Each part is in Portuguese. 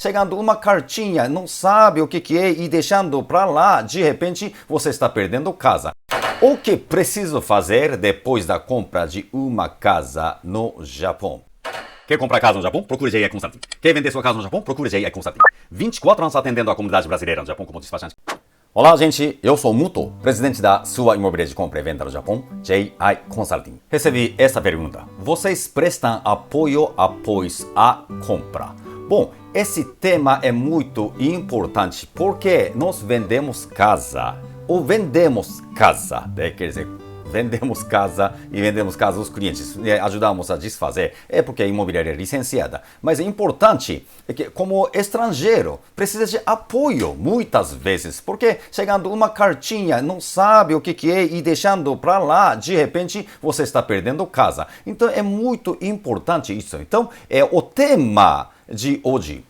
chegando uma cartinha, não sabe o que é e deixando para lá, de repente você está perdendo casa. O que preciso fazer depois da compra de uma casa no Japão? Quer comprar casa no Japão? Procure J.I. Consulting. Quer vender sua casa no Japão? Procure J.I. Consulting. 24 anos atendendo a comunidade brasileira no Japão como despachante. Olá, gente. Eu sou Muto, presidente da sua imobiliária de compra e venda no Japão, J.I. Consulting. Recebi essa pergunta. Vocês prestam apoio após a compra? Bom, esse tema é muito importante porque nós vendemos casa. Ou vendemos casa, né? Quer dizer, vendemos casa e vendemos casa aos clientes, ajudamos a desfazer, é porque a imobiliária é licenciada. Mas é importante que, como estrangeiro, precisa de apoio muitas vezes, porque chegando uma cartinha, não sabe o que é e deixando para lá, de repente você está perdendo casa. Então é muito importante isso. Então é o tema de hoje.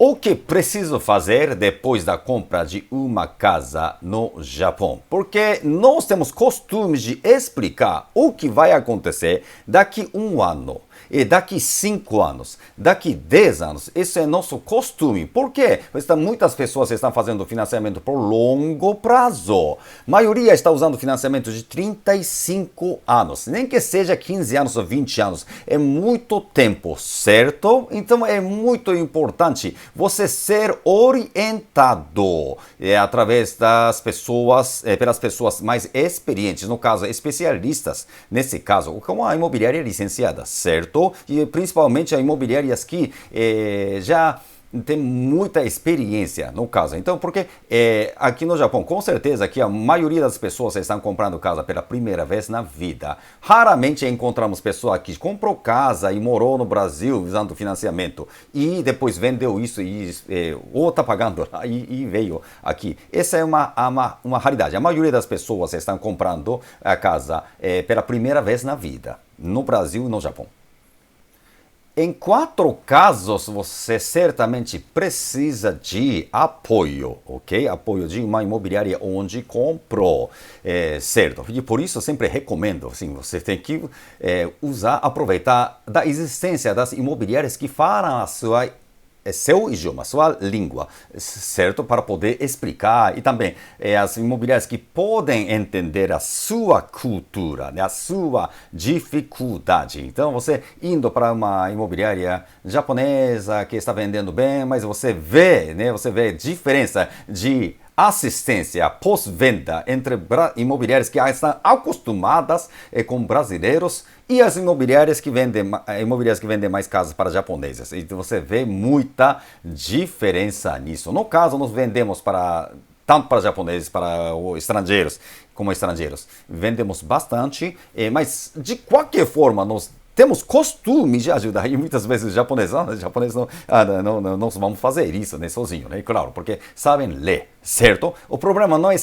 O que preciso fazer depois da compra de uma casa no Japão? Porque nós temos costume de explicar o que vai acontecer daqui um ano, e daqui 5 anos, daqui 10 anos. Esse é nosso costume. Por quê? Muitas pessoas estão fazendo financiamento por longo prazo. A maioria está usando financiamento de 35 anos. Nem que seja 15 anos ou 20 anos. É muito tempo, certo? Então é muito importante você ser orientado através das pessoas, pelas pessoas mais experientes, no caso, especialistas, nesse caso, como a imobiliária licenciada, certo? E principalmente a imobiliárias que já tem muita experiência no caso. Então, porque aqui no Japão, com certeza que a maioria das pessoas estão comprando casa pela primeira vez na vida. Raramente encontramos pessoa que comprou casa e morou no Brasil usando financiamento e depois vendeu isso ou está pagando e veio aqui. Essa é uma raridade. A maioria das pessoas estão comprando a casa pela primeira vez na vida, no Brasil e no Japão. Em 4 casos, você certamente precisa de apoio, ok? Apoio de uma imobiliária onde comprou, certo? E por isso eu sempre recomendo, assim, você tem que aproveitar da existência das imobiliárias que falam seu idioma, sua língua, certo? Para poder explicar e também as imobiliárias que podem entender a sua cultura, né? A sua dificuldade. Então, você indo para uma imobiliária japonesa que está vendendo bem, mas você vê, né? Você vê diferença de assistência pós-venda entre imobiliárias que estão acostumadas com brasileiros e as imobiliárias que vendem mais casas para japoneses. E você vê muita diferença nisso. No caso, nós vendemos tanto para japoneses, para estrangeiros, como estrangeiros. Vendemos bastante, mas de qualquer forma, nós temos costume de ajudar, e muitas vezes os japoneses não vamos fazer isso, né, sozinho, né, claro, porque sabem ler, certo? O problema não é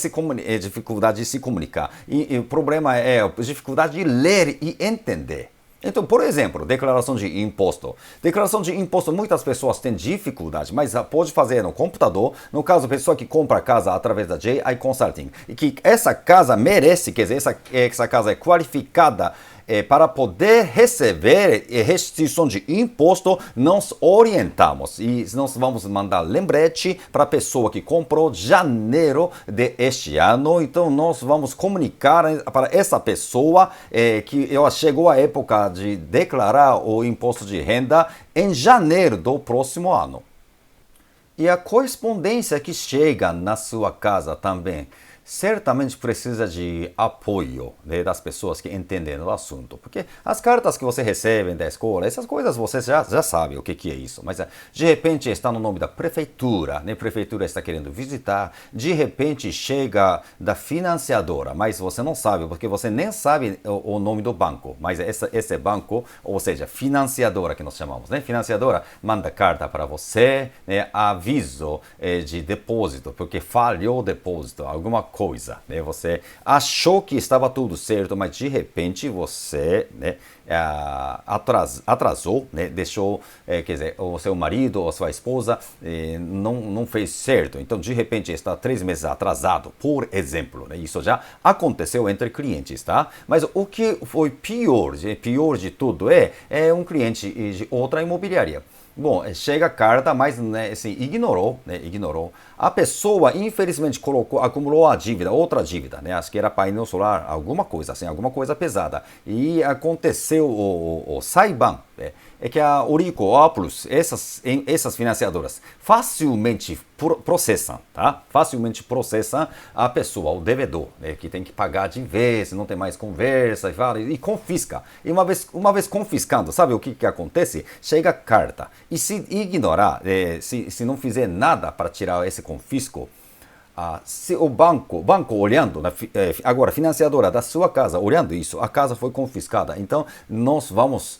dificuldade de se comunicar, e o problema é a dificuldade de ler e entender. Então, por exemplo, declaração de imposto. Declaração de imposto, muitas pessoas têm dificuldade, mas pode fazer no computador. No caso, a pessoa que compra a casa através da J.I. Consulting, e que essa casa merece, quer dizer, essa casa é qualificada para poder receber restrição de imposto, nós orientamos e nós vamos mandar lembrete para a pessoa que comprou janeiro deste ano. Então nós vamos comunicar para essa pessoa que chegou a época de declarar o imposto de renda em janeiro do próximo ano. E a correspondência que chega na sua casa também certamente precisa de apoio, né, das pessoas que entendem o assunto. Porque as cartas que você recebe da escola, essas coisas você já sabe o que é isso. Mas de repente está no nome da prefeitura, né? A prefeitura está querendo visitar. De repente chega da financiadora, mas você não sabe, porque você nem sabe o nome do banco. Mas esse banco, ou seja, financiadora que nós chamamos, né? Financiadora manda carta para você, né? Aviso de depósito, porque falhou o depósito, alguma coisa, né? Você achou que estava tudo certo, mas de repente você, né, atrasou, né? Deixou, quer dizer, o seu marido ou a sua esposa não fez certo. Então, de repente, está 3 meses atrasado, por exemplo, né? Isso já aconteceu entre clientes, tá? Mas o que foi pior de tudo é um cliente de outra imobiliária. Bom, chega a carta, mas né, assim, ignorou, né, ignorou. A pessoa, infelizmente, acumulou a dívida, outra dívida, né? Acho que era painel solar, alguma coisa, assim, alguma coisa pesada. E aconteceu o Saiban, é que a Orico, a Oplus, essas financiadoras, facilmente processam, tá? Facilmente processam a pessoa, o devedor, né, que tem que pagar de vez, não tem mais conversa, e confisca. E uma vez confiscando, sabe o que acontece? Chega a carta. E se ignorar, se não fizer nada para tirar esse confisco, se o banco olhando, agora financiadora da sua casa, olhando isso, a casa foi confiscada. Então, nós vamos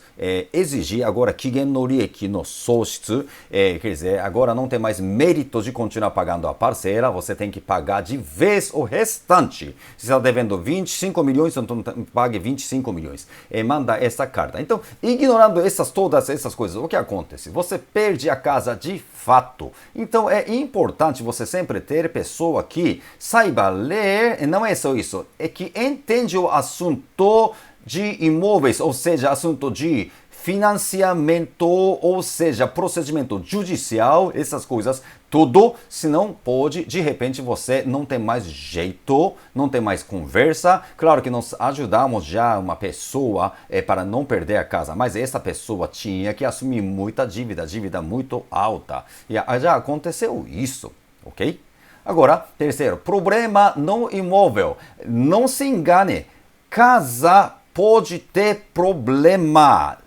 exigir agora Kigen no Rieki no Soshitsu, quer dizer, agora não tem mais mérito de continuar pagando a parcela, você tem que pagar de vez o restante. Se está devendo 25 milhões, então pague 25 milhões. Manda essa carta. Então, ignorando todas essas coisas, o que acontece? Você perde a casa de fato. Então, é importante você sempre ter pessoas que saiba ler, e não é só isso, é que entende o assunto de imóveis, ou seja, assunto de financiamento, ou seja, procedimento judicial, essas coisas, tudo, senão pode, de repente você não tem mais jeito, não tem mais conversa. Claro que nós ajudamos já uma pessoa para não perder a casa, mas essa pessoa tinha que assumir muita dívida muito alta. E já aconteceu isso, ok? Agora, terceiro, problema no imóvel. Não se engane, casa pode ter problema.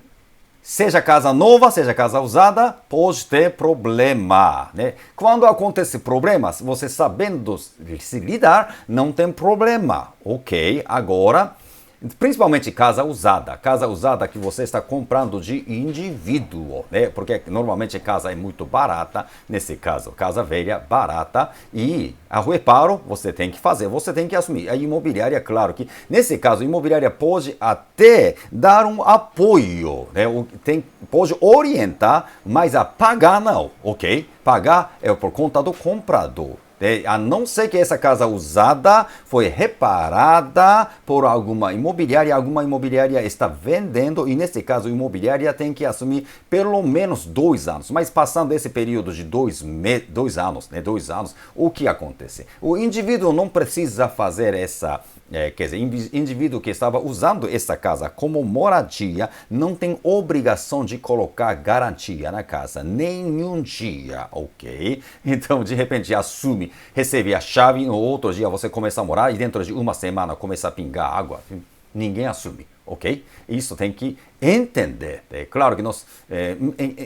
Seja casa nova, seja casa usada, pode ter problema, né? Quando acontece problemas, você sabendo se lidar, não tem problema, ok? Agora, principalmente casa usada que você está comprando de indivíduo, né? Porque normalmente casa é muito barata, nesse caso, casa velha, barata, e a reparo você tem que fazer, você tem que assumir. A imobiliária, claro que, nesse caso, a imobiliária pode até dar um apoio, né? Pode orientar, mas a pagar não, ok? Pagar é por conta do comprador. A não ser que essa casa usada foi reparada por alguma imobiliária está vendendo, e nesse caso a imobiliária tem que assumir pelo menos 2 anos. Mas passando esse período de 2 anos, né, 2 anos, o que acontece? O indivíduo não precisa fazer quer dizer, indivíduo que estava usando essa casa como moradia não tem obrigação de colocar garantia na casa, nenhum dia, ok? Então, de repente, assume, recebe a chave, no outro dia você começa a morar e dentro de uma semana começa a pingar água. Ninguém assume, ok? Isso tem que entender. É claro que nós,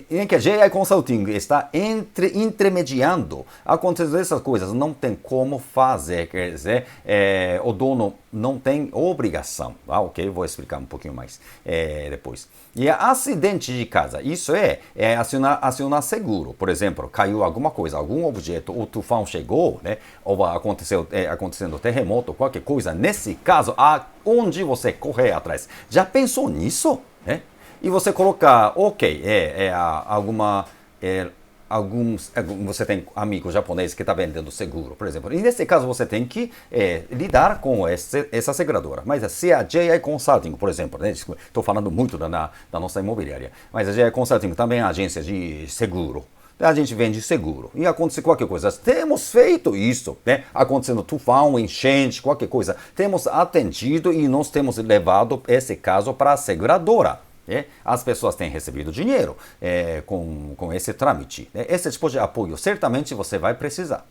em que a GI Consulting está intermediando, acontecendo essas coisas, não tem como fazer, quer dizer, o dono não tem obrigação, ok? Vou explicar um pouquinho mais depois. E acidente de casa, isso é acionar seguro. Por exemplo, caiu alguma coisa, algum objeto, o tufão chegou, né? Ou acontecendo terremoto, qualquer coisa. Nesse caso, onde você correr atrás? Já pensou nisso? E você colocar, ok, você tem amigos japoneses que estão vendendo seguro, por exemplo. E nesse caso você tem que lidar com essa seguradora. Mas se a JI Consulting, por exemplo, né, estou falando muito da nossa imobiliária, mas a JI Consulting também é agência de seguro. A gente vende seguro. E acontecer qualquer coisa. Temos feito isso, né? Acontecendo tufão, enchente, qualquer coisa. Temos atendido e nós temos levado esse caso para a seguradora. As pessoas têm recebido dinheiro com esse trâmite. Esse tipo de apoio, certamente você vai precisar.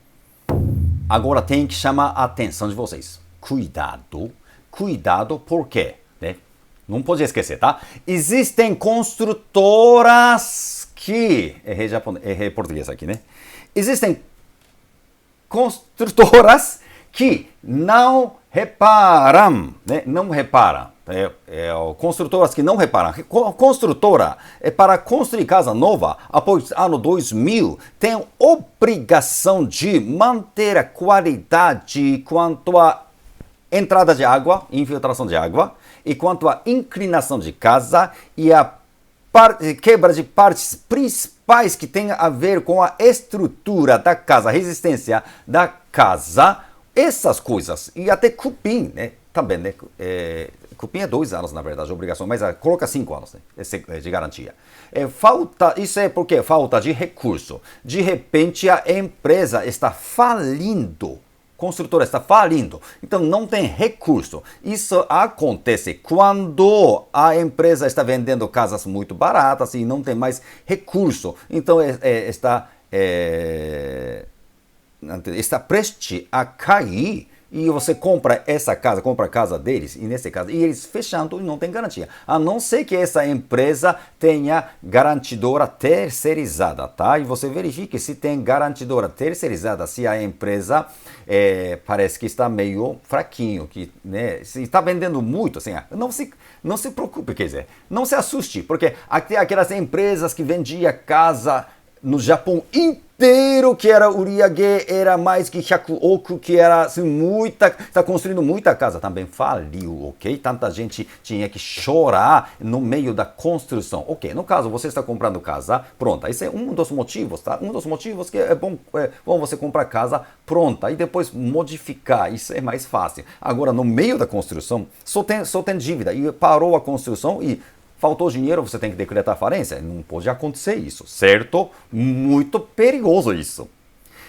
Agora tem que chamar a atenção de vocês. Cuidado, por quê? Não pode esquecer, tá? Existem construtoras que... Errei português aqui, né? Existem construtoras que não reparam, né? Não reparam. Construtoras que não reparam. Construtora, para construir casa nova, após ano 2000, tem obrigação de manter a qualidade quanto à entrada de água, infiltração de água, e quanto à inclinação de casa e a quebra de partes principais que tem a ver com a estrutura da casa, a resistência da casa, essas coisas, e até cupim, né? também, né? Cupim é 2 anos, na verdade, obrigação, mas coloca 5 anos, né, de garantia. Isso é porque falta de recurso. De repente a empresa está falindo. Construtora está falindo, então não tem recurso. Isso acontece quando a empresa está vendendo casas muito baratas e não tem mais recurso. Então está prestes a cair e você compra a casa deles, e nesse caso, e eles fechando e não tem garantia. A não ser que essa empresa tenha garantidora terceirizada, tá? E você verifique se tem garantidora terceirizada, se a empresa parece que está meio fraquinho, que, né, se está vendendo muito, assim, não se preocupe, quer dizer, não se assuste, porque até aquelas empresas que vendiam casa no Japão inteiro, que era Uriage, era mais que 100 oku, que era assim, está construindo muita casa, também faliu, ok? Tanta gente tinha que chorar no meio da construção, ok? No caso, você está comprando casa pronta, esse é um dos motivos, tá? Um dos motivos que é bom você comprar casa pronta e depois modificar, isso é mais fácil. Agora, no meio da construção, só tem dívida e parou a construção e faltou dinheiro, você tem que decretar falência. Não pode acontecer isso, certo? Muito perigoso isso.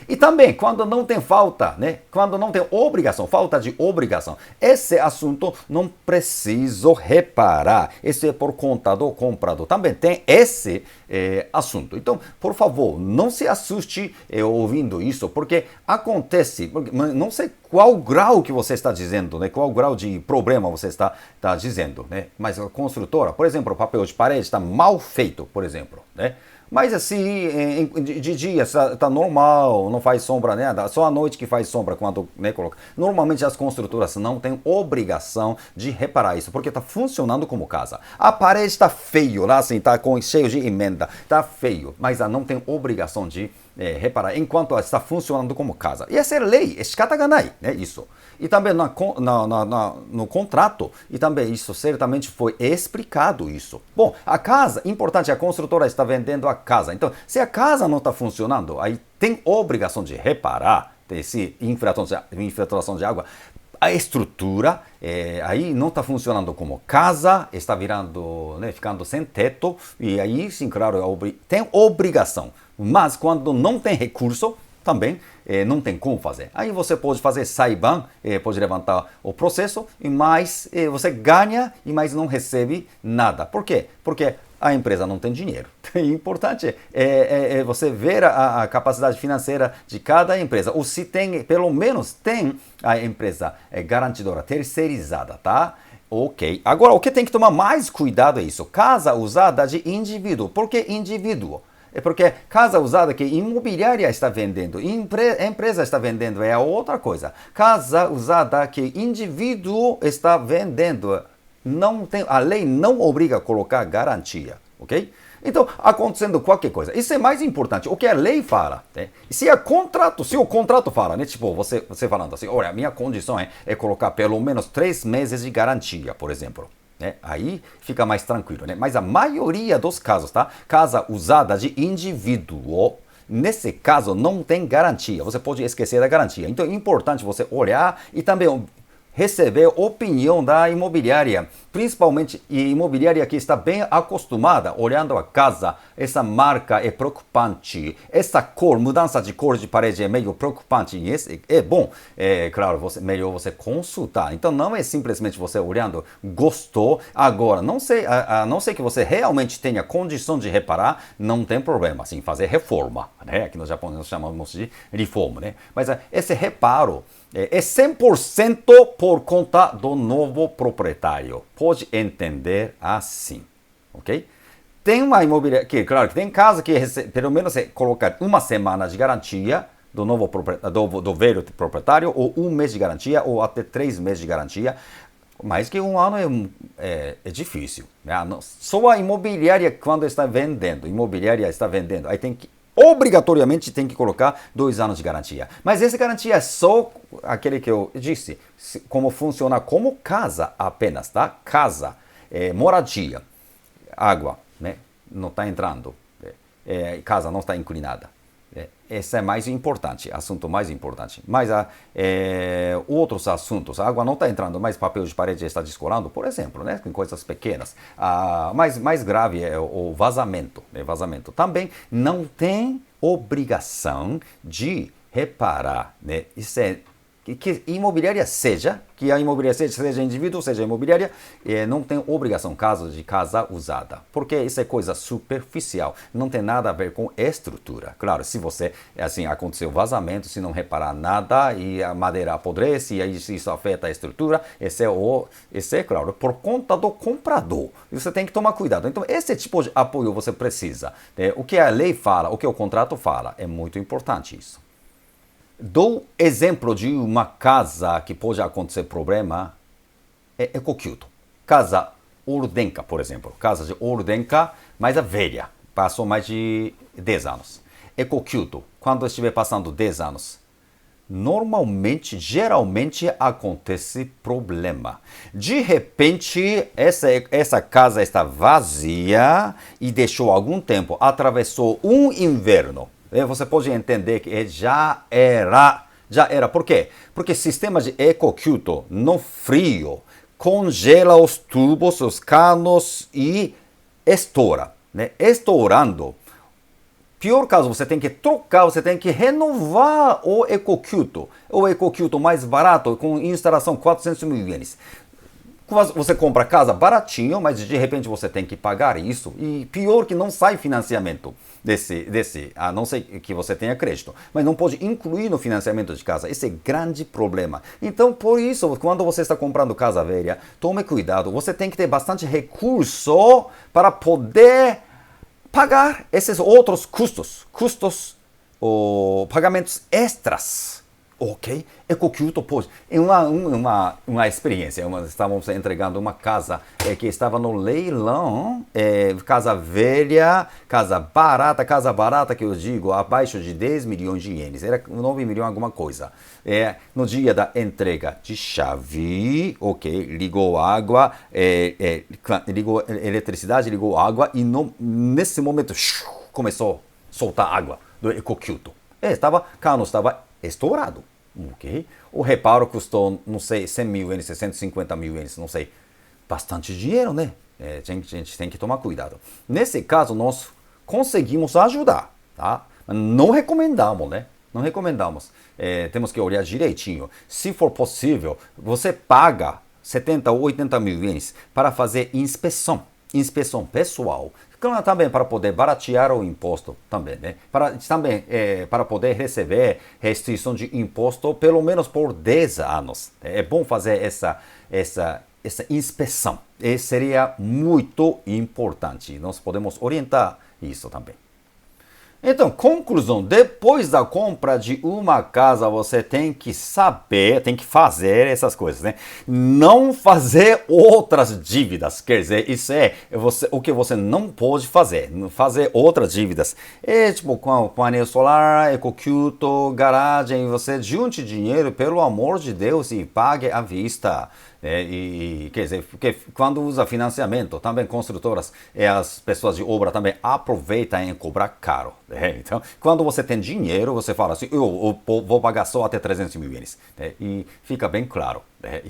E também, quando não tem falta, né? Quando não tem obrigação, falta de obrigação, esse assunto não preciso reparar. Esse é por conta do comprador. Também tem esse assunto. Então, por favor, não se assuste ouvindo isso, porque acontece, não sei qual grau que você está dizendo, né? Qual grau de problema você está dizendo, né? Mas a construtora, por exemplo, o papel de parede está mal feito, por exemplo, né? Mas assim, de dia está normal, não faz sombra, né? Só à noite que faz sombra quando, né, coloca. Normalmente as construtoras não têm obrigação de reparar isso, porque está funcionando como casa. A parede está feio, lá assim, está cheio de emenda, está feio, mas não tem obrigação de reparar enquanto está funcionando como casa. E essa é lei, é shikataganai, né? Isso. E também no contrato, e também isso certamente foi explicado isso. Bom, a casa, importante, a construtora está vendendo a casa. Então, se a casa não está funcionando, aí tem obrigação de reparar esse infiltração de água. A estrutura aí não está funcionando como casa, está virando, né, ficando sem teto, e aí sim, claro, tem obrigação. Mas quando não tem recurso, também não tem como fazer. Aí você pode fazer saiban, pode levantar o processo, mas você ganha e mais não recebe nada. Por quê? Porque a empresa não tem dinheiro. O importante é você ver a capacidade financeira de cada empresa. Ou se tem, pelo menos tem a empresa garantidora terceirizada, tá? Ok. Agora, o que tem que tomar mais cuidado é isso. Casa usada de indivíduo. Por que indivíduo? É porque casa usada que imobiliária está vendendo, empresa está vendendo, é outra coisa. Casa usada que indivíduo está vendendo, a lei não obriga a colocar garantia, ok? Então, acontecendo qualquer coisa, isso é mais importante, o que a lei fala, né? Se o contrato fala, né? Tipo, você falando assim, olha, a minha condição é colocar pelo menos 3 meses de garantia, por exemplo. Né? Aí fica mais tranquilo, né? Mas a maioria dos casos, tá? Casa usada de indivíduo, nesse caso não tem garantia. Você pode esquecer da garantia. Então é importante você olhar e também receber opinião da imobiliária, principalmente imobiliária que está bem acostumada, olhando a casa, essa marca é preocupante, essa cor, mudança de cor de parede é meio preocupante, é bom, claro, melhor você consultar. Então não é simplesmente você olhando, gostou, agora, a não ser que você realmente tenha condição de reparar, não tem problema, assim, fazer reforma, né? Aqui no Japão nós chamamos de reforma, né? Mas esse reparo é 100% por conta do novo proprietário. Pode entender assim, ok? Tem uma imobiliária, que claro, que tem casa que pelo menos colocar 1 semana de garantia do novo do velho proprietário, ou 1 mês de garantia, ou até 3 meses de garantia. Mais que 1 ano é difícil. Né? Só a imobiliária, quando está vendendo, aí tem que obrigatoriamente tem que colocar 2 anos de garantia. Mas essa garantia é só aquele que eu disse, como funciona como casa apenas, tá? Casa, moradia, água, né? Não está entrando, casa não está inclinada. esse é mais importante, assunto mais importante. Mas outros assuntos, a água não está entrando, mas papel de parede está descolando, por exemplo, né? Com coisas pequenas. Mas mais grave é o vazamento. Né? Vazamento também não tem obrigação de reparar. Né? Isso é que imobiliária seja, que a imobiliária seja indivíduo, seja imobiliária, não tem obrigação caso de casa usada, porque isso é coisa superficial, não tem nada a ver com estrutura. Claro, se você, assim, aconteceu vazamento, se não reparar nada e a madeira apodrece e aí isso afeta a estrutura, esse é, claro, por conta do comprador. Você tem que tomar cuidado. Então, esse tipo de apoio você precisa. Né? O que a lei fala, o que o contrato fala, é muito importante isso. Dou exemplo de uma casa que pode acontecer problema, é Ecokyuto. Casa Ordenka, por exemplo. Casa de Ordenka, mas é velha. Passou mais de 10 anos. Ecokyuto, quando estiver passando 10 anos, geralmente acontece problema. De repente, essa casa está vazia e deixou algum tempo, atravessou um inverno. Você pode entender que já era. Por quê? Porque o sistema de Ecokyuto, no frio, congela os tubos, os canos e estoura. Né? Estourando. Pior caso, você tem que trocar, você tem que renovar o Ecokyuto. O Ecokyuto mais barato, com instalação 400 mil ienes. Você compra casa baratinho, mas de repente você tem que pagar isso. E pior que não sai financiamento a não ser que você tenha crédito. Mas não pode incluir no financiamento de casa. Esse é grande problema. Então, por isso, quando você está comprando casa velha, tome cuidado. Você tem que ter bastante recurso para poder pagar esses outros custos ou pagamentos extras. Ok? Ecokyuto pode. É uma experiência. Estávamos entregando uma casa que estava no leilão. Casa velha, casa barata que eu digo, abaixo de 10 milhões de ienes. Era 9 milhões alguma coisa. No dia da entrega de chave, ok, ligou água, ligou eletricidade, ligou água e nesse momento começou a soltar água do Ecokyuto. Cano estava estourado, ok? O reparo custou, não sei, 100 mil ienes, 150 mil ienes, não sei. Bastante dinheiro, né? A gente tem que tomar cuidado. Nesse caso, nós conseguimos ajudar, tá? Não recomendamos, né? Não recomendamos. Temos que olhar direitinho. Se for possível, você paga 70 ou 80 mil ienes para fazer inspeção pessoal. Claro, também para poder baratear o imposto também, né? Para poder receber restrição de imposto pelo menos por 10 anos. É bom fazer essa inspeção. Seria muito importante. Nós podemos orientar isso também. Então, conclusão, depois da compra de uma casa, você tem que saber, tem que fazer essas coisas, né? Não fazer outras dívidas, quer dizer, isso o que você não pode fazer outras dívidas. Tipo, com painel solar, Ecokyuto, garagem, você junte dinheiro, pelo amor de Deus, e pague à vista. Quer dizer, porque quando usa financiamento, também construtoras e as pessoas de obra também aproveitam em cobrar caro. Então, quando você tem dinheiro, você fala assim, eu vou pagar só até 300 mil ienes. E fica bem claro.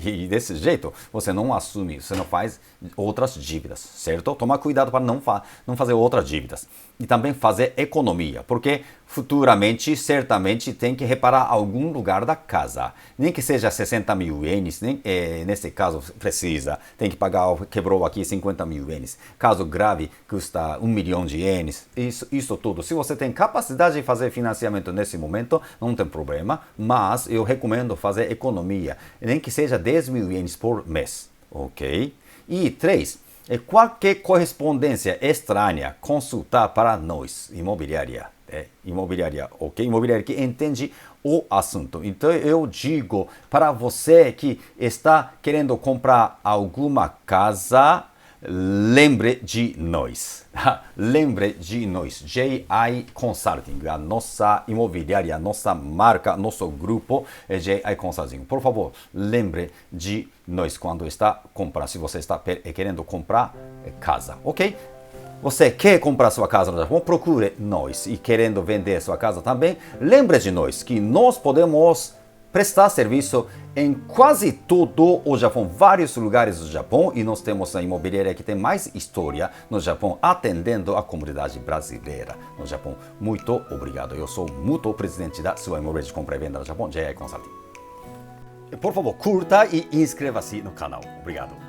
E desse jeito, você não assume, você não faz outras dívidas, certo? Toma cuidado para não fazer outras dívidas. E também fazer economia, porque futuramente, certamente, tem que reparar algum lugar da casa. Nem que seja 60 mil ienes, nesse caso precisa. Tem que pagar, quebrou aqui 50 mil ienes. Caso grave, custa 1 milhão de ienes. Isso tudo. Se você tem capacidade de fazer financiamento nesse momento, não tem problema. Mas eu recomendo fazer economia. Nem que seja 10 mil ienes por mês. Ok? E 3. Qualquer correspondência estranha, consultar para nós, imobiliária. Imobiliária, ok? Imobiliária que entende o assunto. Então eu digo para você que está querendo comprar alguma casa, lembre de nós. Lembre de nós. JI Consulting, a nossa imobiliária, nossa marca, nosso grupo é JI Consulting. Por favor, lembre de nós quando está comprando, se você está querendo comprar casa, ok? Você quer comprar sua casa no Japão? Procure nós. E querendo vender sua casa também, lembre de nós que nós podemos prestar serviço em quase todo o Japão, vários lugares do Japão, e nós temos a imobiliária que tem mais história no Japão, atendendo a comunidade brasileira no Japão. Muito obrigado. Eu sou Muto, presidente da sua imobiliária de compra e venda no Japão, JI Consulting. Por favor, curta e inscreva-se no canal. Obrigado.